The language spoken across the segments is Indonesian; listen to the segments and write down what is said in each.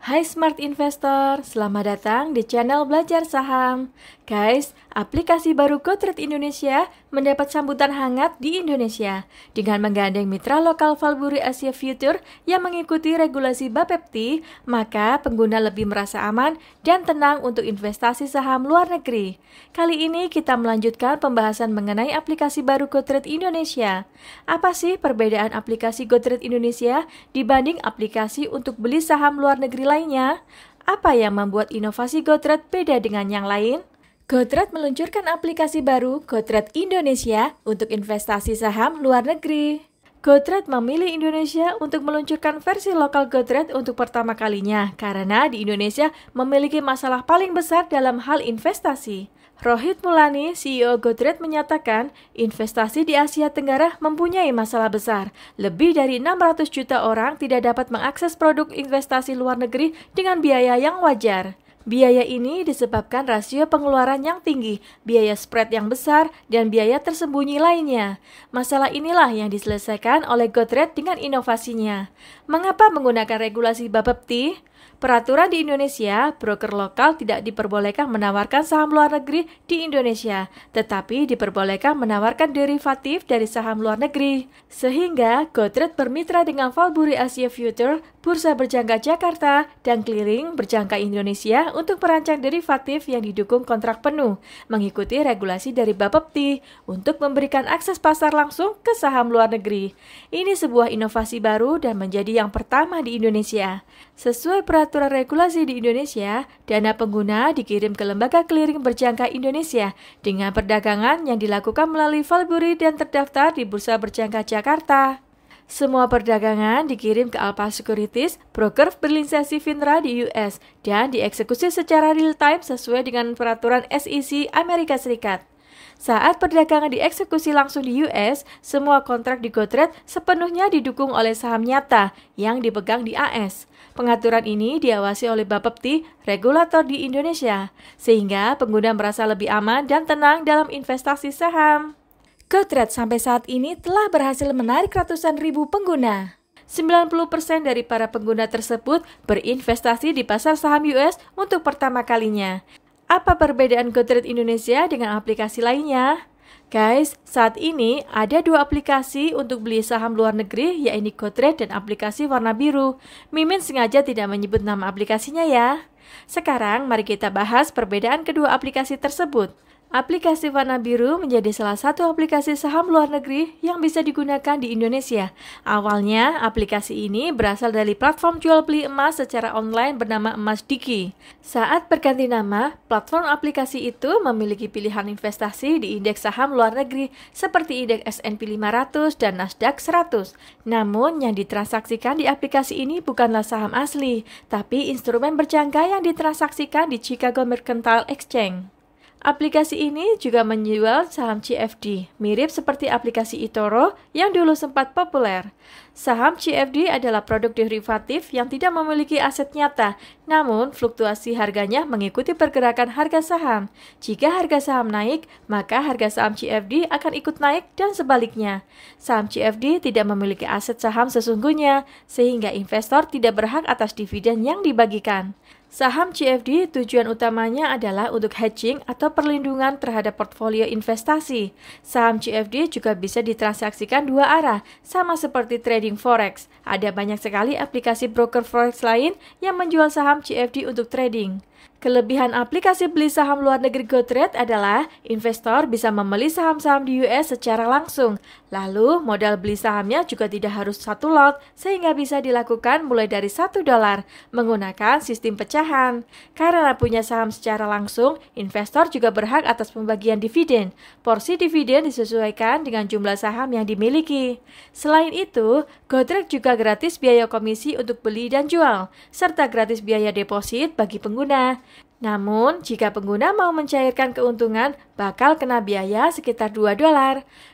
Hai Smart Investor, selamat datang di channel Belajar Saham. Guys, aplikasi baru GoTrade Indonesia mendapat sambutan hangat di Indonesia dengan menggandeng mitra lokal Valbury Asia Future yang mengikuti regulasi Bapepti, maka pengguna lebih merasa aman dan tenang untuk investasi saham luar negeri. Kali ini kita melanjutkan pembahasan mengenai aplikasi baru GoTrade Indonesia. Apa sih perbedaan aplikasi GoTrade Indonesia dibanding aplikasi untuk beli saham luar negeri lainnya? Apa yang membuat inovasi GoTrade beda dengan yang lain? GoTrade meluncurkan aplikasi baru GoTrade Indonesia untuk investasi saham luar negeri. GoTrade memilih Indonesia untuk meluncurkan versi lokal GoTrade untuk pertama kalinya karena di Indonesia memiliki masalah paling besar dalam hal investasi. Rohit Mulani, CEO GoTrade menyatakan investasi di Asia Tenggara mempunyai masalah besar. Lebih dari 600 juta orang tidak dapat mengakses produk investasi luar negeri dengan biaya yang wajar. Biaya ini disebabkan rasio pengeluaran yang tinggi, biaya spread yang besar, dan biaya tersembunyi lainnya. Masalah inilah yang diselesaikan oleh GoTrade dengan inovasinya. Mengapa menggunakan regulasi Bapepti? Peraturan di Indonesia, broker lokal tidak diperbolehkan menawarkan saham luar negeri di Indonesia, tetapi diperbolehkan menawarkan derivatif dari saham luar negeri. Sehingga GoTrade bermitra dengan Valbury Asia Future, Bursa Berjangka Jakarta, dan Clearing Berjangka Indonesia untuk merancang derivatif yang didukung kontrak penuh, mengikuti regulasi dari Bapepti untuk memberikan akses pasar langsung ke saham luar negeri. Ini sebuah inovasi baru dan menjadi yang pertama di Indonesia. Sesuai peraturan regulasi di Indonesia, dana pengguna dikirim ke Lembaga Clearing Berjangka Indonesia dengan perdagangan yang dilakukan melalui Valbury dan terdaftar di Bursa Berjangka Jakarta. Semua perdagangan dikirim ke Alpha Securities, broker berlisensi FINRA di US, dan dieksekusi secara real-time sesuai dengan peraturan SEC Amerika Serikat. Saat perdagangan dieksekusi langsung di US, semua kontrak di GoTrade sepenuhnya didukung oleh saham nyata yang dipegang di AS. Pengaturan ini diawasi oleh Bapepti, regulator di Indonesia, sehingga pengguna merasa lebih aman dan tenang dalam investasi saham. GoTrade sampai saat ini telah berhasil menarik ratusan ribu pengguna. 90% dari para pengguna tersebut berinvestasi di pasar saham US untuk pertama kalinya. Apa perbedaan GoTrade Indonesia dengan aplikasi lainnya? Guys, saat ini ada dua aplikasi untuk beli saham luar negeri, yaitu GoTrade dan aplikasi warna biru. Mimin sengaja tidak menyebut nama aplikasinya ya. Sekarang mari kita bahas perbedaan kedua aplikasi tersebut. Aplikasi warna biru menjadi salah satu aplikasi saham luar negeri yang bisa digunakan di Indonesia. Awalnya, aplikasi ini berasal dari platform jual beli emas secara online bernama Emas Diki. Saat berganti nama, platform aplikasi itu memiliki pilihan investasi di indeks saham luar negeri seperti indeks S&P 500 dan Nasdaq 100. Namun, yang ditransaksikan di aplikasi ini bukanlah saham asli, tapi instrumen berjangka yang ditransaksikan di Chicago Mercantile Exchange. Aplikasi ini juga menjual saham CFD, mirip seperti aplikasi eToro yang dulu sempat populer. Saham CFD adalah produk derivatif yang tidak memiliki aset nyata, namun fluktuasi harganya mengikuti pergerakan harga saham. Jika harga saham naik, maka harga saham CFD akan ikut naik dan sebaliknya. Saham CFD tidak memiliki aset saham sesungguhnya, sehingga investor tidak berhak atas dividen yang dibagikan. Saham CFD tujuan utamanya adalah untuk hedging atau perlindungan terhadap portfolio investasi. Saham CFD juga bisa ditransaksikan dua arah, sama seperti trading forex. Ada banyak sekali aplikasi broker forex lain yang menjual saham CFD untuk trading. Kelebihan aplikasi beli saham luar negeri GoTrade adalah investor bisa membeli saham-saham di US secara langsung. Lalu, modal beli sahamnya juga tidak harus satu lot, sehingga bisa dilakukan mulai dari $1 menggunakan sistem pecahan. Karena punya saham secara langsung, investor juga berhak atas pembagian dividen. Porsi dividen disesuaikan dengan jumlah saham yang dimiliki. Selain itu, GoTrade juga gratis biaya komisi untuk beli dan jual, serta gratis biaya deposit bagi pengguna. Namun, jika pengguna mau mencairkan keuntungan, bakal kena biaya sekitar $2.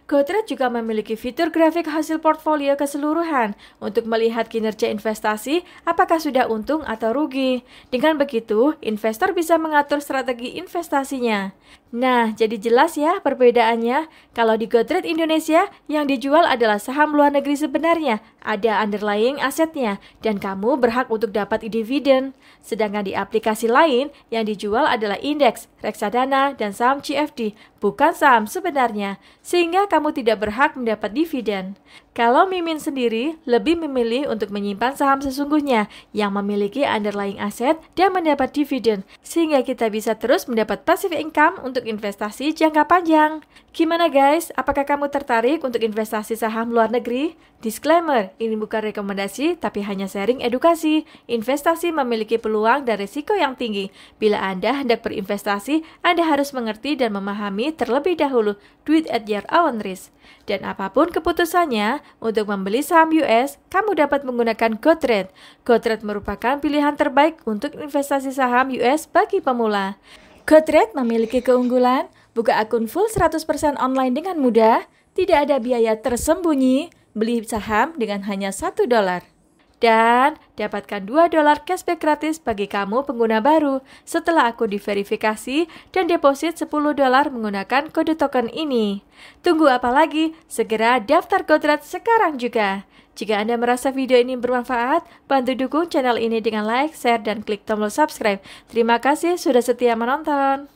GoTrade juga memiliki fitur grafik hasil portfolio keseluruhan untuk melihat kinerja investasi apakah sudah untung atau rugi. Dengan begitu, investor bisa mengatur strategi investasinya. Nah, jadi jelas ya perbedaannya. Kalau di GoTrade Indonesia, yang dijual adalah saham luar negeri sebenarnya, ada underlying asetnya, dan kamu berhak untuk dapat dividen. Sedangkan di aplikasi lain, yang dijual adalah indeks, reksadana, dan saham CFD, bukan saham sebenarnya, sehingga kamu tidak berhak mendapat dividen. Kalau Mimin sendiri lebih memilih untuk menyimpan saham sesungguhnya yang memiliki underlying aset dan mendapat dividen, sehingga kita bisa terus mendapat passive income untuk investasi jangka panjang. Gimana guys? Apakah kamu tertarik untuk investasi saham luar negeri? Disclaimer, ini bukan rekomendasi tapi hanya sharing edukasi. Investasi memiliki peluang dan risiko yang tinggi. Bila Anda hendak berinvestasi, Anda harus mengerti dan memahami terlebih dahulu duit at your own risk. Dan apapun keputusannya, untuk membeli saham US, kamu dapat menggunakan GoTrade. GoTrade merupakan pilihan terbaik untuk investasi saham US bagi pemula. GoTrade memiliki keunggulan, buka akun full 100% online dengan mudah, tidak ada biaya tersembunyi, beli saham dengan hanya $1. Dan dapatkan $2 cashback gratis bagi kamu pengguna baru setelah akun diverifikasi dan deposit $10 menggunakan kode token ini. Tunggu apa lagi? Segera daftar GoTrade sekarang juga. Jika Anda merasa video ini bermanfaat, bantu dukung channel ini dengan like, share, dan klik tombol subscribe. Terima kasih sudah setia menonton.